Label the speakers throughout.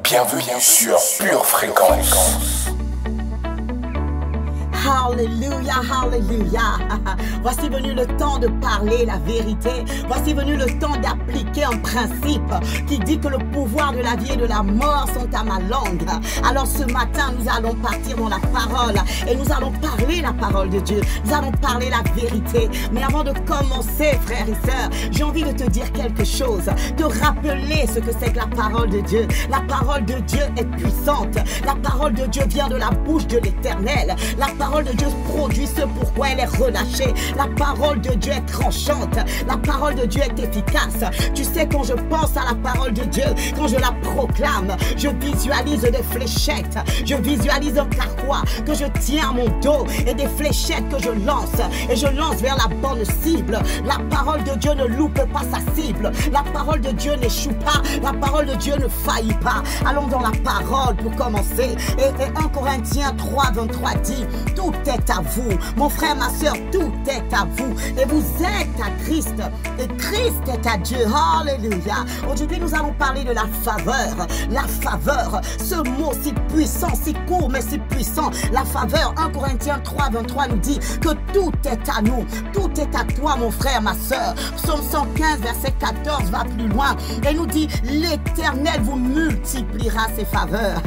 Speaker 1: Bienvenue sur Pure Fréquence.
Speaker 2: Alléluia, alléluia. Voici venu le temps de parler la vérité. Voici venu le temps d'appliquer un principe qui dit que le pouvoir de la vie et de la mort sont à ma langue. Alors ce matin, nous allons partir dans la parole et nous allons parler la parole de Dieu. Nous allons parler la vérité. Mais avant de commencer, frères et sœurs, j'ai envie de te dire quelque chose, de rappeler ce que c'est que la parole de Dieu. La parole de Dieu est puissante. La parole de Dieu vient de la bouche de l'Éternel. La parole de Dieu produit ce pourquoi elle est relâchée. La parole de Dieu est tranchante. La parole de Dieu est efficace. Tu sais, quand je pense à la parole de Dieu, quand je la proclame, je visualise des fléchettes. Je visualise un carquois que je tiens à mon dos et des fléchettes que je lance. Et je lance vers la bonne cible. La parole de Dieu ne loupe pas sa cible. La parole de Dieu n'échoue pas. La parole de Dieu ne faillit pas. Allons dans la parole pour commencer. Et 1 Corinthiens 3, 23 dit: tout est à vous, mon frère, ma soeur, tout est à vous. Et vous êtes à Christ, et Christ est à Dieu. Alléluia. Aujourd'hui, nous allons parler de la faveur. La faveur, ce mot si puissant, si court, mais si puissant. La faveur, 1 Corinthiens 3, 23 nous dit que tout est à nous. Tout est à toi, mon frère, ma soeur. Psaume 115, verset 14 va plus loin et nous dit: l'Éternel vous multipliera ses faveurs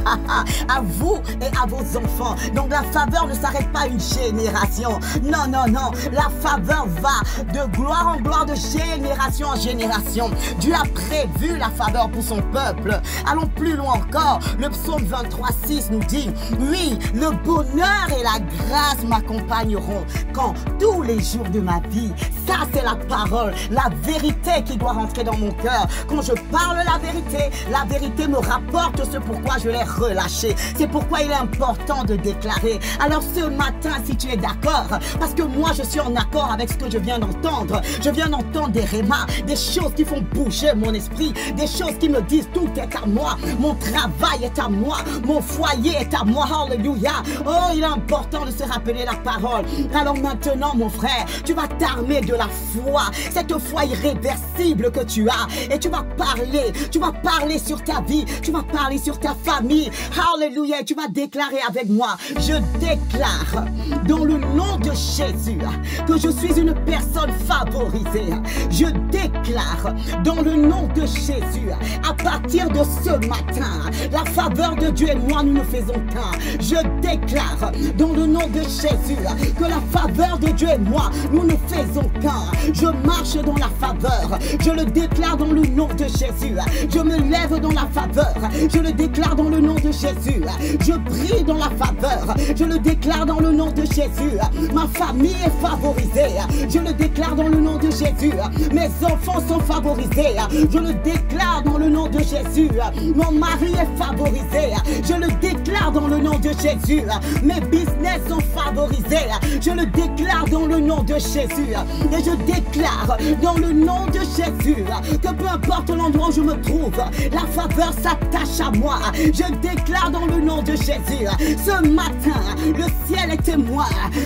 Speaker 2: à vous et à vos enfants. Donc la faveur ne s'arrête pas une génération. Non, non, non. La faveur va de gloire en gloire, de génération en génération. Dieu a prévu la faveur pour son peuple. Allons plus loin encore. Le psaume 23, 6 nous dit: oui, le bonheur et la grâce m'accompagneront quand tous les jours de ma vie. Ça, c'est la parole, la vérité qui doit rentrer dans mon cœur. Quand je parle la vérité me rapporte ce pourquoi je l'ai relâché. C'est pourquoi il est important de déclarer. Alors ce matin, si tu es d'accord, parce que moi je suis en accord avec ce que je viens d'entendre. Je viens d'entendre des rémas, des choses qui font bouger mon esprit, des choses qui me disent: tout est à moi, mon travail est à moi, mon foyer est à moi. Alléluia. Oh, il est important de se rappeler la parole. Alors maintenant, mon frère, tu vas t'armer de la foi, cette foi irréversible que tu as, et tu vas parler sur ta vie, tu vas parler sur ta famille. Alléluia. Tu vas déclarer avec moi: je déclare dans le nom de Jésus que je suis une personne favorisée. Je déclare dans le nom de Jésus, à partir de ce matin, la faveur de Dieu et moi, nous ne faisons qu'un. Je déclare dans le nom de Jésus que la faveur de Dieu et moi, nous ne faisons qu'un. Je marche dans la faveur. Je le déclare dans le nom de Jésus. Je me lève dans la faveur. Je le déclare dans le nom de Jésus. Je brille dans la faveur. Je le déclare dans le nom de Jésus. Ma famille est favorisée. Je le déclare dans le nom de Jésus. Mes enfants sont favorisés. Je le déclare dans le nom de Jésus. Mon mari est favorisé. Je le déclare dans le nom de Jésus. Mes business sont favorisés. Je le déclare dans le nom de Jésus. Et je déclare dans le nom de Jésus que peu importe l'endroit où je me trouve, la faveur s'attache à moi. Je déclare dans le nom de Jésus: ce matin, le ciel est témoin.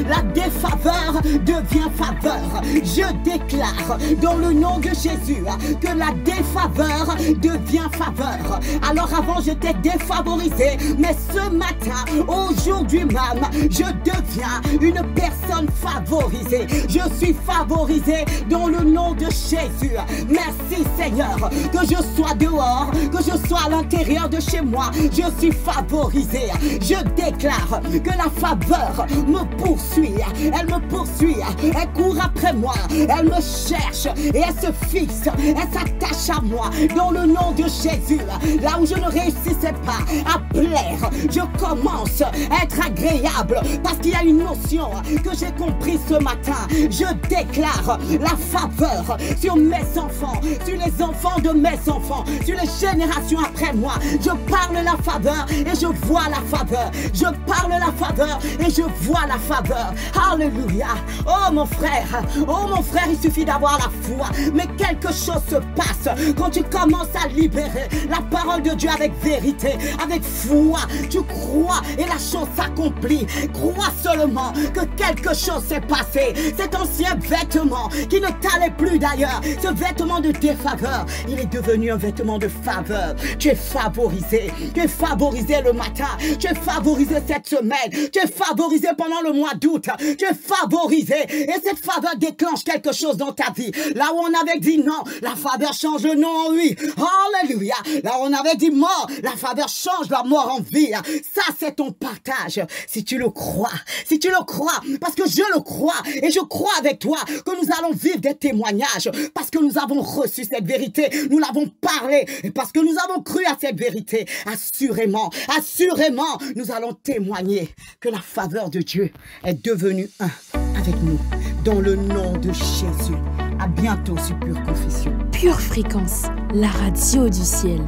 Speaker 2: La défaveur devient faveur. Je déclare dans le nom de Jésus que la défaveur devient faveur. Alors avant, j'étais défavorisé, mais ce matin, aujourd'hui même, je deviens une personne favorisée. Je suis favorisé dans le nom de Jésus. Merci Seigneur, que je sois dehors, que je sois à l'intérieur de chez moi, je suis favorisé. Je déclare que la faveur me poursuit. Elle me poursuit, elle court après moi, elle me cherche et elle se fixe, elle s'attache à moi dans le nom de Jésus. Là où je ne réussissais pas à plaire, je commence à être agréable parce qu'il y a une notion que j'ai compris ce matin. Je déclare la faveur sur mes enfants, sur les enfants de mes enfants, sur les générations après moi. Je parle la faveur et je vois la faveur. Je parle la faveur et je vois la faveur. Alléluia. Oh mon frère, il suffit d'avoir la foi. Mais quelque chose se passe quand tu commences à libérer la parole de Dieu avec vérité, avec foi. Tu crois et la chose s'accomplit. Crois seulement que quelque chose s'est passé. Cet ancien vêtement qui ne t'allait plus d'ailleurs, ce vêtement de défaveur, il est devenu un vêtement de faveur. Tu es favorisé. Tu es favorisé le matin. Tu es favorisé cette semaine. Tu es favorisé pendant le mois d'août. Tu es favorisé. Et cette faveur déclenche quelque chose dans ta vie. Là où on avait dit non, la faveur change le non en oui. Alléluia. Là où on avait dit mort, la faveur change la mort en vie. Ça, c'est ton partage. Si tu le crois, parce que je le crois et je crois avec toi que nous allons vivre des témoignages parce que nous avons reçu cette vérité, nous l'avons parlé et parce que nous avons cru à cette vérité, assurément, nous allons témoigner que la faveur de Dieu est devenue un avec nous dans le nom de Jésus. À bientôt sur Pure Confession.
Speaker 3: Pure Fréquence, la radio du ciel.